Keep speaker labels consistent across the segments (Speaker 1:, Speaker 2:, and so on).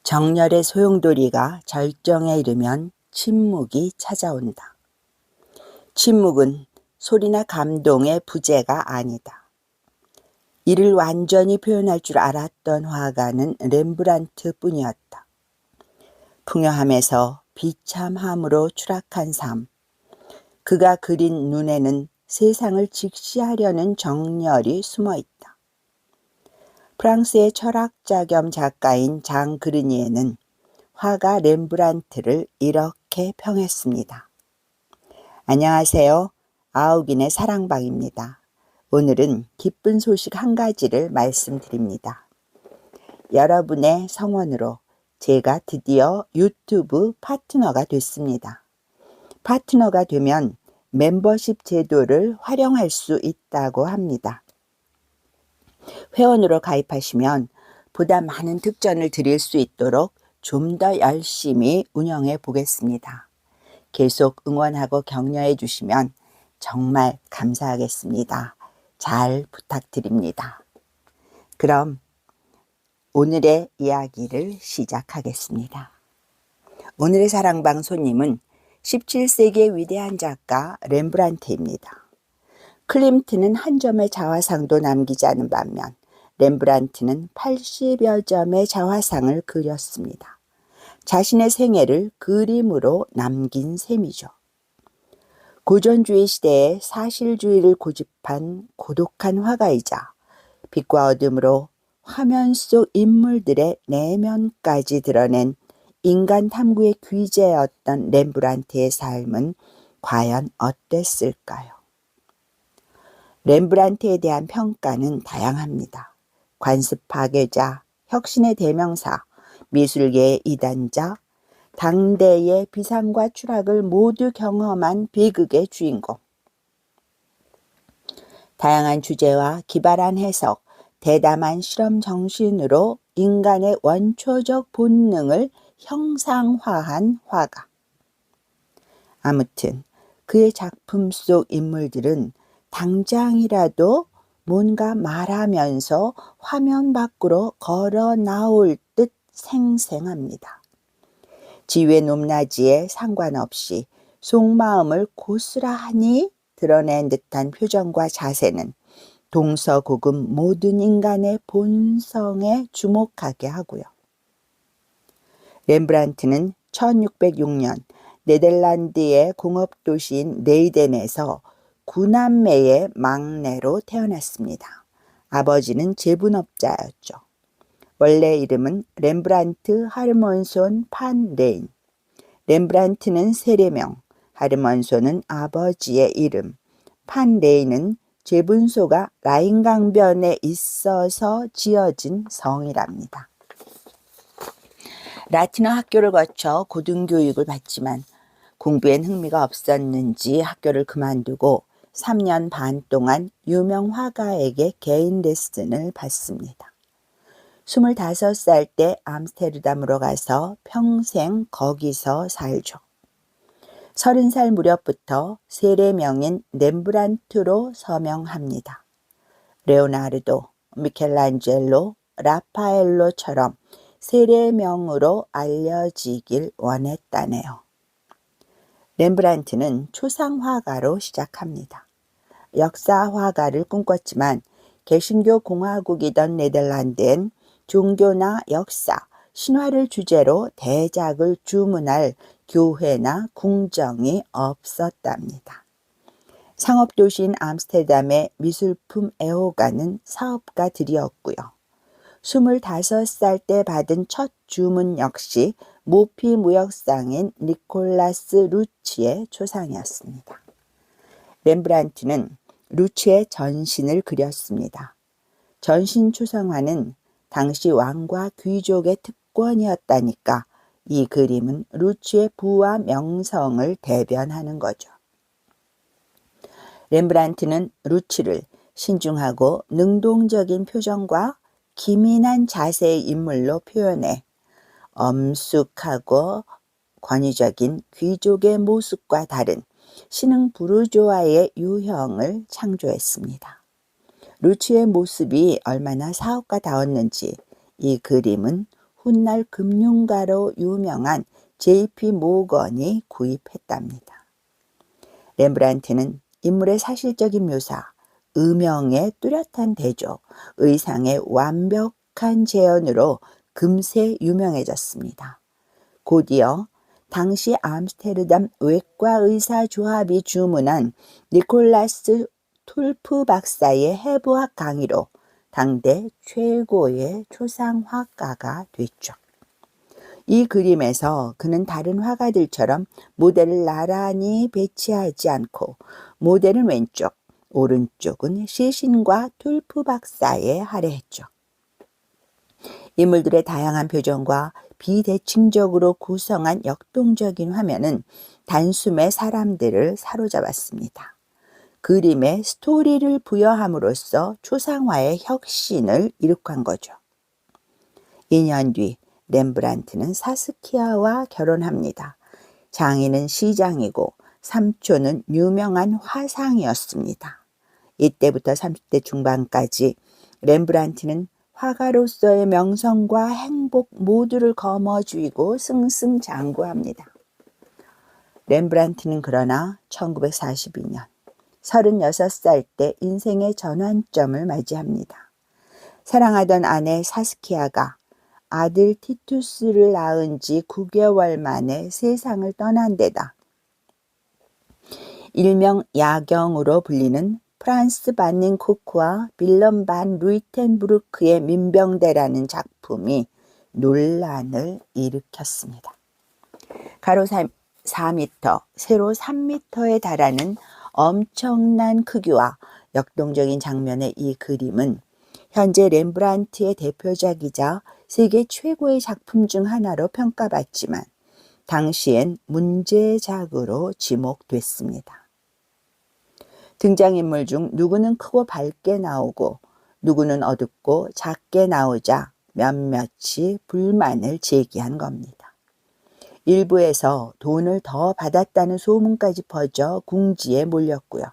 Speaker 1: 정열의 소용돌이가 절정에 이르면 침묵이 찾아온다. 침묵은 소리나 감동의 부재가 아니다. 이를 완전히 표현할 줄 알았던 화가는 렘브란트뿐이었다. 풍요함에서 비참함으로 추락한 삶. 그가 그린 눈에는 세상을 직시하려는 정열이 숨어있다. 프랑스의 철학자 겸 작가인 장 그르니에는 화가 렘브란트를 이렇게 평했습니다. 안녕하세요. 아우긴의 사랑방입니다. 오늘은 기쁜 소식 한 가지를 말씀드립니다. 여러분의 성원으로 제가 드디어 유튜브 파트너가 됐습니다. 파트너가 되면 멤버십 제도를 활용할 수 있다고 합니다. 회원으로 가입하시면 보다 많은 특전을 드릴 수 있도록 좀 더 열심히 운영해 보겠습니다. 계속 응원하고 격려해 주시면 정말 감사하겠습니다. 잘 부탁드립니다. 그럼 오늘의 이야기를 시작하겠습니다. 오늘의 사랑방 손님은 17세기의 위대한 작가 렘브란트입니다. 클림트는 한 점의 자화상도 남기지 않은 반면 렘브란트는 80여 점의 자화상을 그렸습니다. 자신의 생애를 그림으로 남긴 셈이죠. 고전주의 시대에 사실주의를 고집한 고독한 화가이자 빛과 어둠으로 화면 속 인물들의 내면까지 드러낸 인간 탐구의 귀재였던 렘브란트의 삶은 과연 어땠을까요? 렘브란트에 대한 평가는 다양합니다. 관습 파괴자, 혁신의 대명사, 미술계의 이단자, 당대의 비상과 추락을 모두 경험한 비극의 주인공. 다양한 주제와 기발한 해석, 대담한 실험 정신으로 인간의 원초적 본능을 형상화한 화가. 아무튼 그의 작품 속 인물들은 당장이라도 뭔가 말하면서 화면 밖으로 걸어 나올 듯 생생합니다. 지위의 높낮이에 상관없이 속마음을 고스란히 드러낸 듯한 표정과 자세는 동서고금 모든 인간의 본성에 주목하게 하고요. 렘브란트는 1606년 네덜란드의 공업도시인 레이덴에서 9남매의 막내로 태어났습니다. 아버지는 제분업자였죠. 원래 이름은 렘브란트 하르먼손 판 레인. 렘브란트는 세례명, 하르먼손은 아버지의 이름, 판 레인은 제분소가 라인강변에 있어서 지어진 성이랍니다. 라틴어 학교를 거쳐 고등교육을 받지만 공부엔 흥미가 없었는지 학교를 그만두고 3년 반 동안 유명 화가에게 개인 레슨을 받습니다. 25살 때 암스테르담으로 가서 평생 거기서 살죠. 30살 무렵부터 세례명인 렘브란트로 서명합니다. 레오나르도, 미켈란젤로, 라파엘로처럼 세례명으로 알려지길 원했다네요. 렘브란트는 초상화가로 시작합니다. 역사화가를 꿈꿨지만 개신교 공화국이던 네덜란드엔 종교나 역사, 신화를 주제로 대작을 주문할 교회나 궁정이 없었답니다. 상업도시인 암스테르담의 미술품 애호가는 사업가들이었고요. 25살 때 받은 첫 주문 역시 모피 무역상인 니콜라스 루치의 초상이었습니다. 렘브란트는 루치의 전신을 그렸습니다. 전신 초상화는 당시 왕과 귀족의 특권이었다니까 이 그림은 루치의 부와 명성을 대변하는 거죠. 렘브란트는 루치를 신중하고 능동적인 표정과 기민한 자세의 인물로 표현해 엄숙하고 권위적인 귀족의 모습과 다른 신흥 부르주아의 유형을 창조했습니다. 루치의 모습이 얼마나 사업가다웠는지 이 그림은 훗날 금융가로 유명한 J.P. 모건이 구입했답니다. 렘브란트는 인물의 사실적인 묘사, 음영의 뚜렷한 대조, 의상의 완벽한 재현으로 금세 유명해졌습니다. 곧이어 당시 암스테르담 외과의사 조합이 주문한 니콜라스 툴프 박사의 해부학 강의로 당대 최고의 초상화가가 됐죠. 이 그림에서 그는 다른 화가들처럼 모델을 나란히 배치하지 않고 모델은 왼쪽, 오른쪽은 시신과 툴프 박사에 할애했죠. 인물들의 다양한 표정과 비대칭적으로 구성한 역동적인 화면은 단숨에 사람들을 사로잡았습니다. 그림에 스토리를 부여함으로써 초상화의 혁신을 이룩한 거죠. 2년 뒤 렘브란트는 사스키아와 결혼합니다. 장인은 시장이고 삼촌은 유명한 화상이었습니다. 이때부터 30대 중반까지 렘브란트는 화가로서의 명성과 행복 모두를 거머쥐고 승승장구합니다. 렘브란트는 그러나 1942년 36살 때 인생의 전환점을 맞이합니다. 사랑하던 아내 사스키아가 아들 티투스를 낳은 지 9개월 만에 세상을 떠난 데다 일명 야경으로 불리는 프란스 바닌코크와 빌럼 반 루이텐부르크의 민병대라는 작품이 논란을 일으켰습니다. 가로 4m, 세로 3m에 달하는 엄청난 크기와 역동적인 장면의 이 그림은 현재 렘브란트의 대표작이자 세계 최고의 작품 중 하나로 평가받지만 당시엔 문제작으로 지목됐습니다. 등장인물 중 누구는 크고 밝게 나오고 누구는 어둡고 작게 나오자 몇몇이 불만을 제기한 겁니다. 일부에서 돈을 더 받았다는 소문까지 퍼져 궁지에 몰렸고요.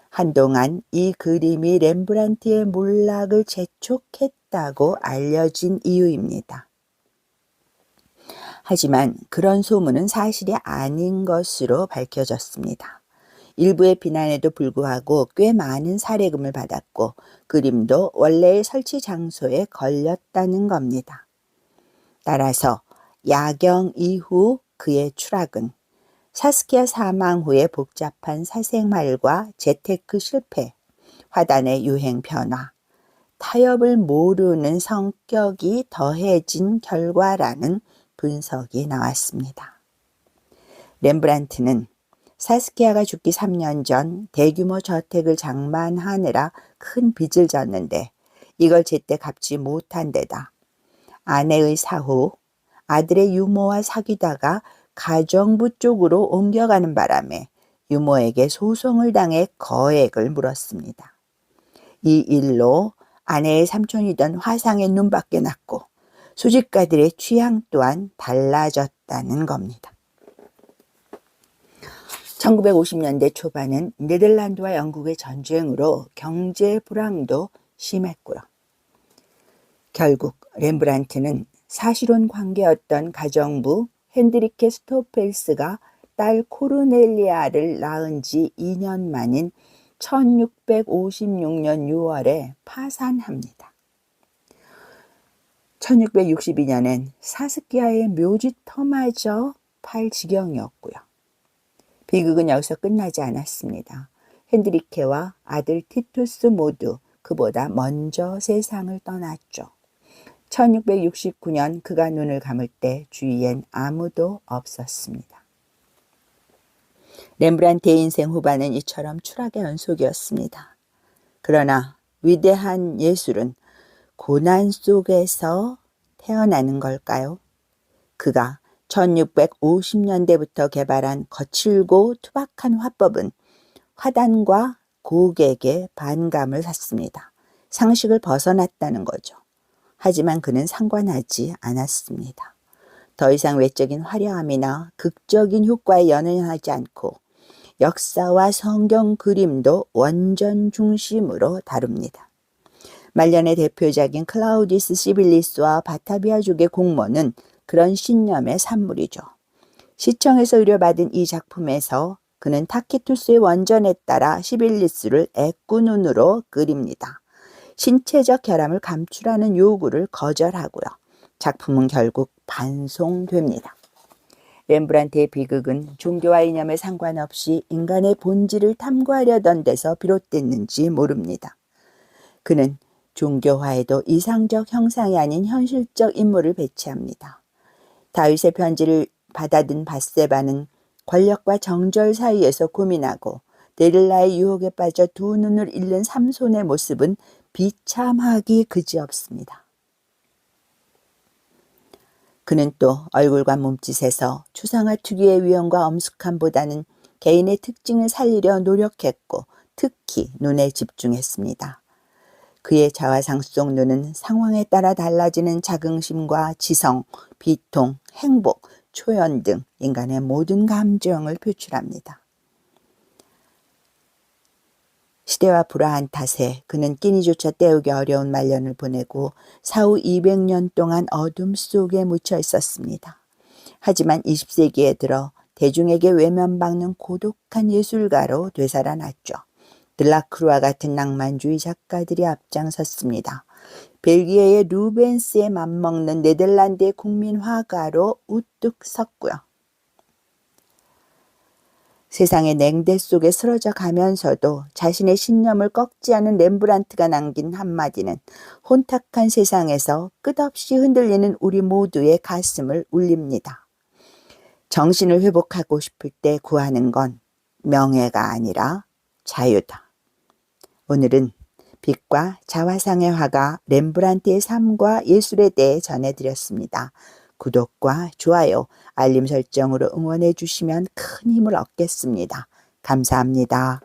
Speaker 1: 한동안 이 그림이 렘브란트의 몰락을 재촉했다고 알려진 이유입니다. 하지만 그런 소문은 사실이 아닌 것으로 밝혀졌습니다. 일부의 비난에도 불구하고 꽤 많은 사례금을 받았고 그림도 원래의 설치 장소에 걸렸다는 겁니다. 따라서 야경 이후 그의 추락은 사스키아 사망 후의 복잡한 사생활과 재테크 실패, 화단의 유행 변화, 타협을 모르는 성격이 더해진 결과라는 분석이 나왔습니다. 렘브란트는 사스키아가 죽기 3년 전 대규모 저택을 장만하느라 큰 빚을 졌는데 이걸 제때 갚지 못한 데다 아내의 사후, 아들의 유모와 사귀다가 가정부 쪽으로 옮겨가는 바람에 유모에게 소송을 당해 거액을 물었습니다. 이 일로 아내의 삼촌이던 화상의 눈밖에 났고 수집가들의 취향 또한 달라졌다는 겁니다. 1950년대 초반은 네덜란드와 영국의 전쟁으로 경제 불황도 심했고요. 결국 렘브란트는 사실혼 관계였던 가정부 핸드리케 스토펠스가 딸 코르넬리아를 낳은 지 2년 만인 1656년 6월에 파산합니다. 1662년엔 사스키아의 묘지터마저 팔 지경이었고요. 비극은 여기서 끝나지 않았습니다. 핸드리케와 아들 티투스 모두 그보다 먼저 세상을 떠났죠. 1669년 그가 눈을 감을 때 주위엔 아무도 없었습니다. 렘브란트의 인생 후반은 이처럼 추락의 연속이었습니다. 그러나 위대한 예술은 고난 속에서 태어나는 걸까요? 그가 1650년대부터 개발한 거칠고 투박한 화법은 화단과 고객의 반감을 샀습니다. 상식을 벗어났다는 거죠. 하지만 그는 상관하지 않았습니다. 더 이상 외적인 화려함이나 극적인 효과에 연연하지 않고 역사와 성경 그림도 원전 중심으로 다룹니다. 말년의 대표작인 클라우디스 시빌리스와 바타비아족의 공모는 그런 신념의 산물이죠. 시청에서 의뢰받은 이 작품에서 그는 타키투스의 원전에 따라 시빌리스를 애꾸눈으로 그립니다. 신체적 결함을 감추라는 요구를 거절하고요. 작품은 결국 반송됩니다. 렘브란트의 비극은 종교와 이념에 상관없이 인간의 본질을 탐구하려던 데서 비롯됐는지 모릅니다. 그는 종교화에도 이상적 형상이 아닌 현실적 인물을 배치합니다. 다윗의 편지를 받아든 밧세바는 권력과 정절 사이에서 고민하고 데릴라의 유혹에 빠져 두 눈을 잃는 삼손의 모습은 비참하기 그지없습니다. 그는 또 얼굴과 몸짓에서 추상화 특유의 위험과 엄숙함보다는 개인의 특징을 살리려 노력했고 특히 눈에 집중했습니다. 그의 자화상 속 눈은 상황에 따라 달라지는 자긍심과 지성, 비통, 행복, 초연 등 인간의 모든 감정을 표출합니다. 시대와 불화한 탓에 그는 끼니조차 때우기 어려운 말년을 보내고 사후 200년 동안 어둠 속에 묻혀 있었습니다. 하지만 20세기에 들어 대중에게 외면받는 고독한 예술가로 되살아났죠. 들라크루와 같은 낭만주의 작가들이 앞장섰습니다. 벨기에의 루벤스에 맞먹는 네덜란드의 국민 화가로 우뚝 섰고요. 세상의 냉대 속에 쓰러져 가면서도 자신의 신념을 꺾지 않은 렘브란트가 남긴 한마디는 혼탁한 세상에서 끝없이 흔들리는 우리 모두의 가슴을 울립니다. 정신을 회복하고 싶을 때 구하는 건 명예가 아니라 자유다. 오늘은 빛과 자화상의 화가 렘브란트의 삶과 예술에 대해 전해드렸습니다. 구독과 좋아요, 알림 설정으로 응원해 주시면 큰 힘을 얻겠습니다. 감사합니다.